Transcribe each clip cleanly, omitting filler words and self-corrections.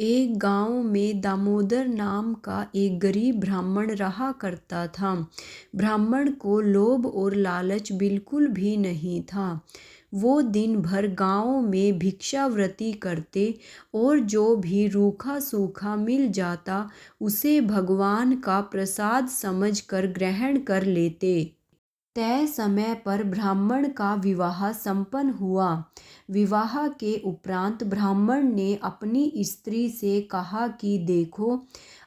एक गांव में दामोदर नाम का एक गरीब ब्राह्मण रहा करता था। ब्राह्मण को लोभ और लालच बिल्कुल भी नहीं था। वो दिन भर गांव में भिक्षावृत्ति करते और जो भी रूखा सूखा मिल जाता उसे भगवान का प्रसाद समझकर ग्रहण कर लेते। तय समय पर ब्राह्मण का विवाह संपन्न हुआ। विवाह के उपरांत ब्राह्मण ने अपनी स्त्री से कहा कि देखो,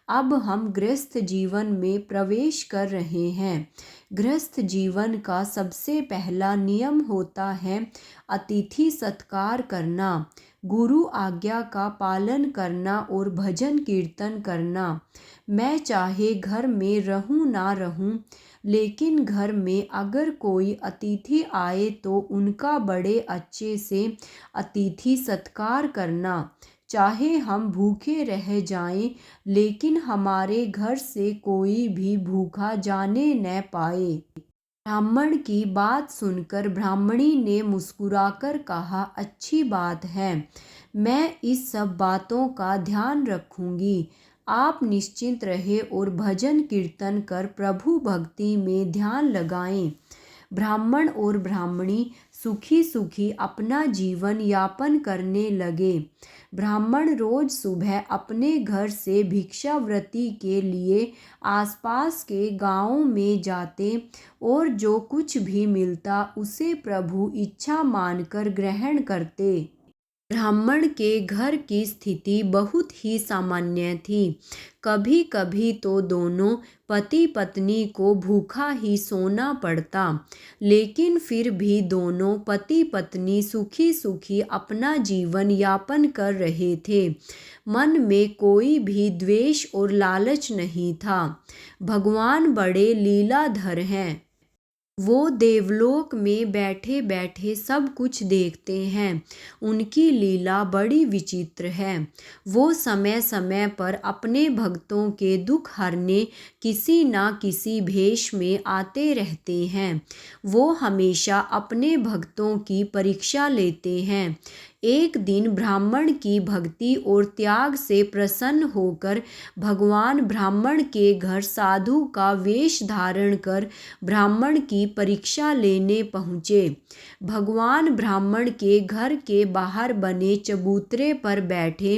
अब हम गृहस्थ जीवन में प्रवेश कर रहे हैं। गृहस्थ जीवन का सबसे पहला नियम होता है अतिथि सत्कार करना, गुरु आज्ञा का पालन करना और भजन कीर्तन करना। मैं चाहे घर में रहूं ना रहूं, लेकिन घर में अगर कोई अतिथि आए तो उनका बड़े अच्छे से अतिथि सत्कार करना। चाहे हम भूखे रह जाएं, लेकिन हमारे घर से कोई भी भूखा जाने न पाए। ब्राह्मण की बात सुनकर ब्राह्मणी ने मुस्कुराकर कहा, अच्छी बात है, मैं इस सब बातों का ध्यान रखूंगी। आप निश्चिंत रहे और भजन कीर्तन कर प्रभु भक्ति में ध्यान लगाएं। ब्राह्मण और ब्राह्मणी सुखी सुखी अपना जीवन यापन करने लगे। ब्राह्मण रोज सुबह अपने घर से भिक्षावृत्ति के लिए आसपास के गांवों में जाते और जो कुछ भी मिलता उसे प्रभु इच्छा मानकर ग्रहण करते। ब्राह्मण के घर की स्थिति बहुत ही सामान्य थी। कभी कभी तो दोनों पति पत्नी को भूखा ही सोना पड़ता, लेकिन फिर भी दोनों पति पत्नी सुखी सुखी अपना जीवन यापन कर रहे थे। मन में कोई भी द्वेष और लालच नहीं था। भगवान बड़े लीलाधर हैं। वो देवलोक में बैठे बैठे सब कुछ देखते हैं। उनकी लीला बड़ी विचित्र है। वो समय समय पर अपने भक्तों के दुख हरने किसी ना किसी भेष में आते रहते हैं। वो हमेशा अपने भक्तों की परीक्षा लेते हैं। एक दिन ब्राह्मण की भक्ति और त्याग से प्रसन्न होकर भगवान ब्राह्मण के घर साधु का वेश धारण कर ब्राह्मण की परीक्षा लेने पहुँचे। भगवान ब्राह्मण के घर के बाहर बने चबूतरे पर बैठे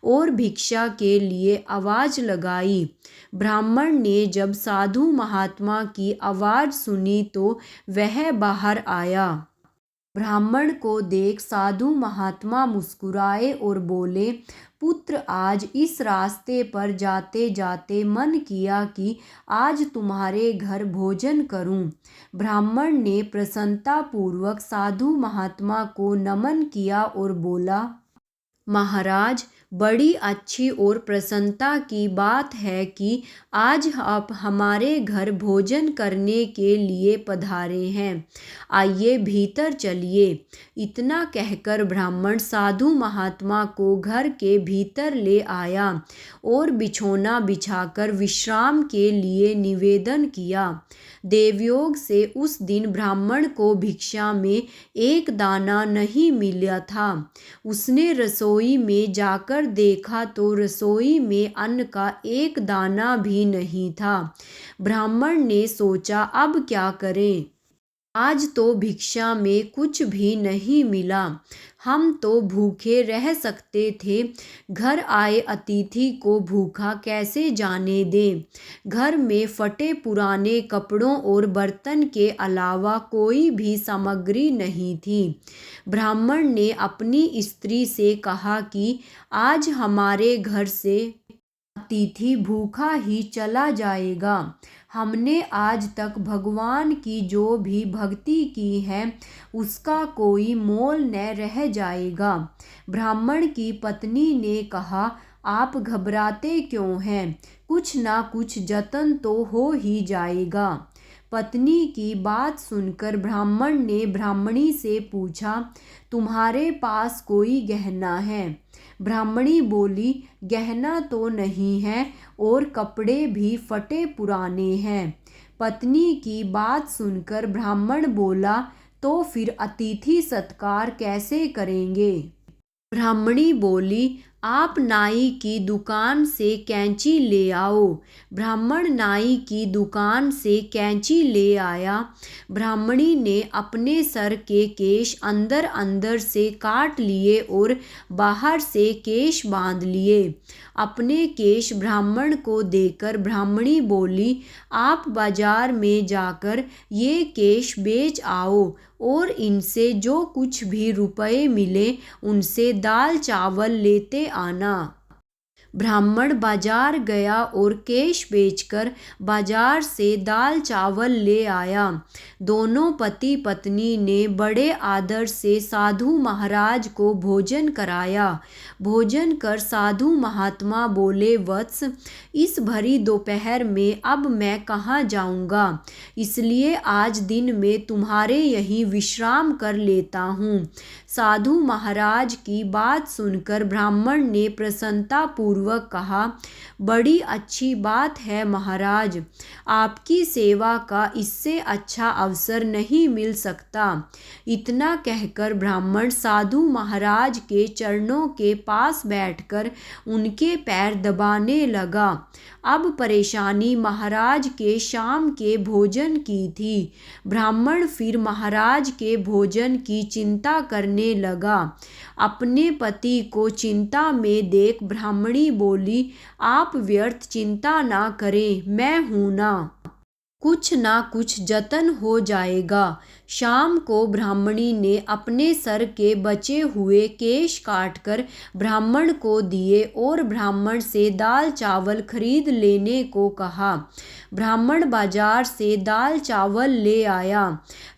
और भिक्षा के लिए आवाज़ लगाई। ब्राह्मण ने जब साधु महात्मा की आवाज़ सुनी तो वह बाहर आया। ब्राह्मण को देख साधु महात्मा मुस्कुराए और बोले, पुत्र, आज इस रास्ते पर जाते जाते मन किया कि आज तुम्हारे घर भोजन करूं। ब्राह्मण ने प्रसन्नतापूर्वक साधु महात्मा को नमन किया और बोला, महाराज, बड़ी अच्छी और प्रसन्नता की बात है कि आज आप हमारे घर भोजन करने के लिए पधारे हैं। आइए भीतर चलिए। इतना कहकर ब्राह्मण साधु महात्मा को घर के भीतर ले आया और बिछौना बिछाकर विश्राम के लिए निवेदन किया। देवयोग से उस दिन ब्राह्मण को भिक्षा में एक दाना नहीं मिला था। उसने रसोई में जाकर देखा तो रसोई में अन्न का एक दाना भी नहीं था। ब्राह्मण ने सोचा, अब क्या करें? आज तो भिक्षा में कुछ भी नहीं मिला। हम तो भूखे रह सकते थे, घर आए अतिथि को भूखा कैसे जाने दें? घर में फटे पुराने कपड़ों और बर्तन के अलावा कोई भी सामग्री नहीं थी। ब्राह्मण ने अपनी स्त्री से कहा कि आज हमारे घर से अतिथि भूखा ही चला जाएगा। हमने आज तक भगवान की जो भी भक्ति की है उसका कोई मोल न रह जाएगा। ब्राह्मण की पत्नी ने कहा, आप घबराते क्यों हैं? कुछ ना कुछ जतन तो हो ही जाएगा। पत्नी की बात सुनकर ब्राह्मण ने ब्राह्मणी से पूछा, तुम्हारे पास कोई गहना है? ब्राह्मणी बोली, गहना तो नहीं है और कपड़े भी फटे पुराने हैं। पत्नी की बात सुनकर ब्राह्मण बोला, तो फिर अतिथि सत्कार कैसे करेंगे? ब्राह्मणी बोली, आप नाई की दुकान से कैंची ले आओ। ब्राह्मण नाई की दुकान से कैंची ले आया। ब्राह्मणी ने अपने सर के केश अंदर अंदर से काट लिए और बाहर से केश बांध लिए। अपने केश ब्राह्मण को देकर ब्राह्मणी बोली, आप बाजार में जाकर ये केश बेच आओ और इनसे जो कुछ भी रुपए मिले उनसे दाल चावल लेते आना। ब्राह्मण बाजार गया और केश बेचकर बाजार से दाल चावल ले आया। दोनों पति पत्नी ने बड़े आदर से साधु महाराज को भोजन कराया। भोजन कर साधु महात्मा बोले, वत्स, इस भरी दोपहर में अब मैं कहाँ जाऊँगा, इसलिए आज दिन में तुम्हारे यहीं विश्राम कर लेता हूँ। साधु महाराज की बात सुनकर ब्राह्मण ने प्रसन्नता पूर्वक कहा, बड़ी अच्छी बात है महाराज, आपकी सेवा का इससे अच्छा अवसर नहीं मिल सकता। इतना कहकर ब्राह्मण साधु महाराज के चरणों के पास बैठकर उनके पैर दबाने लगा। अब परेशानी महाराज के शाम के भोजन की थी। ब्राह्मण फिर महाराज के भोजन की चिंता करने लगा। अपने पति को चिंता में देख ब्राह्मणी बोली, आप व्यर्थ चिंता ना करें, मैं हूं ना, कुछ ना कुछ जतन हो जाएगा। शाम को ब्राह्मणी ने अपने सर के बचे हुए केश काटकर ब्राह्मण को दिए और ब्राह्मण से दाल चावल खरीद लेने को कहा। ब्राह्मण बाजार से दाल चावल ले आया।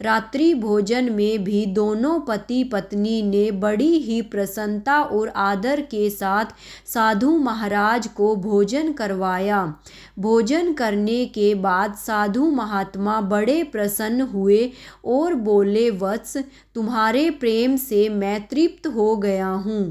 रात्रि भोजन में भी दोनों पति पत्नी ने बड़ी ही प्रसन्नता और आदर के साथ साधु महाराज को भोजन करवाया। भोजन करने के बाद साधु महात्मा बड़े प्रसन्न हुए और बोले, वत्स, तुम्हारे प्रेम से मैं तृप्त हो गया हूँ,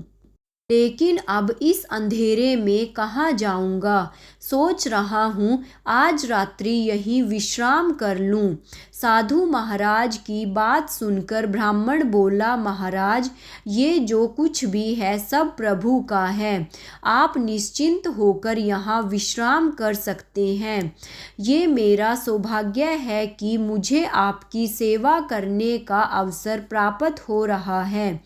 लेकिन अब इस अंधेरे में कहाँ जाऊँगा। सोच रहा हूँ आज रात्रि यहीं विश्राम कर लूँ। साधु महाराज की बात सुनकर ब्राह्मण बोला, महाराज, ये जो कुछ भी है सब प्रभु का है, आप निश्चिंत होकर यहाँ विश्राम कर सकते हैं। ये मेरा सौभाग्य है कि मुझे आपकी सेवा करने का अवसर प्राप्त हो रहा है।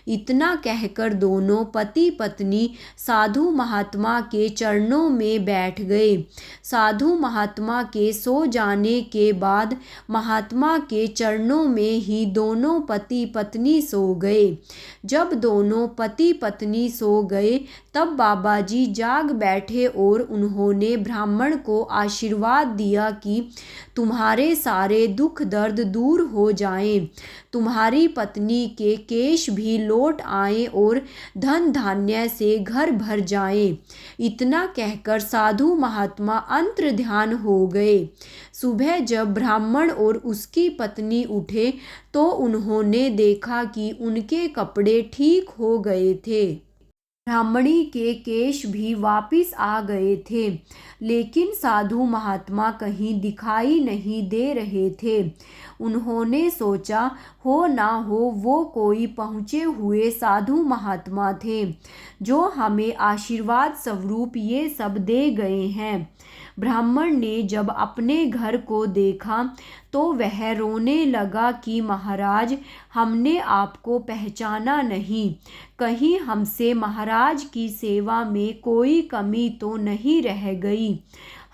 इतना कहकर दोनों पति पत्नी साधु महात्मा के चरणों में बैठ गए। साधु महात्मा के सो जाने के बाद महात्मा के चरणों में ही दोनों पति पत्नी सो गए। जब दोनों पति पत्नी सो गए तब बाबा जी जाग बैठे और उन्होंने ब्राह्मण को आशीर्वाद दिया कि तुम्हारे सारे दुख दर्द दूर हो जाएं, तुम्हारी पत्नी के केश भी लौट आएं और धन धान्य से घर भर जाएं। इतना कहकर साधु महात्मा अंतर ध्यान हो गए। सुबह जब ब्राह्मण और उसकी पत्नी उठे तो उन्होंने देखा कि उनके कपड़े ठीक हो गए थे। ब्राह्मणी के केश भी वापिस आ गए थे, लेकिन साधु महात्मा कहीं दिखाई नहीं दे रहे थे। उन्होंने सोचा, हो ना हो वो कोई पहुँचे हुए साधु महात्मा थे जो हमें आशीर्वाद स्वरूप ये सब दे गए हैं। ब्राह्मण ने जब अपने घर को देखा तो वह रोने लगा कि महाराज, हमने आपको पहचाना नहीं, कहीं हमसे महाराज की सेवा में कोई कमी तो नहीं रह गई।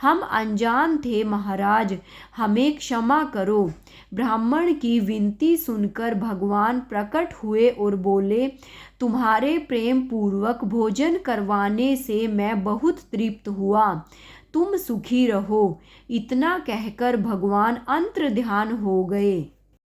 हम अनजान थे महाराज, हमें क्षमा करो। ब्राह्मण की विनती सुनकर भगवान प्रकट हुए और बोले, तुम्हारे प्रेम पूर्वक भोजन करवाने से मैं बहुत तृप्त हुआ, तुम सुखी रहो। इतना कहकर भगवान अंतर ध्यान हो गए।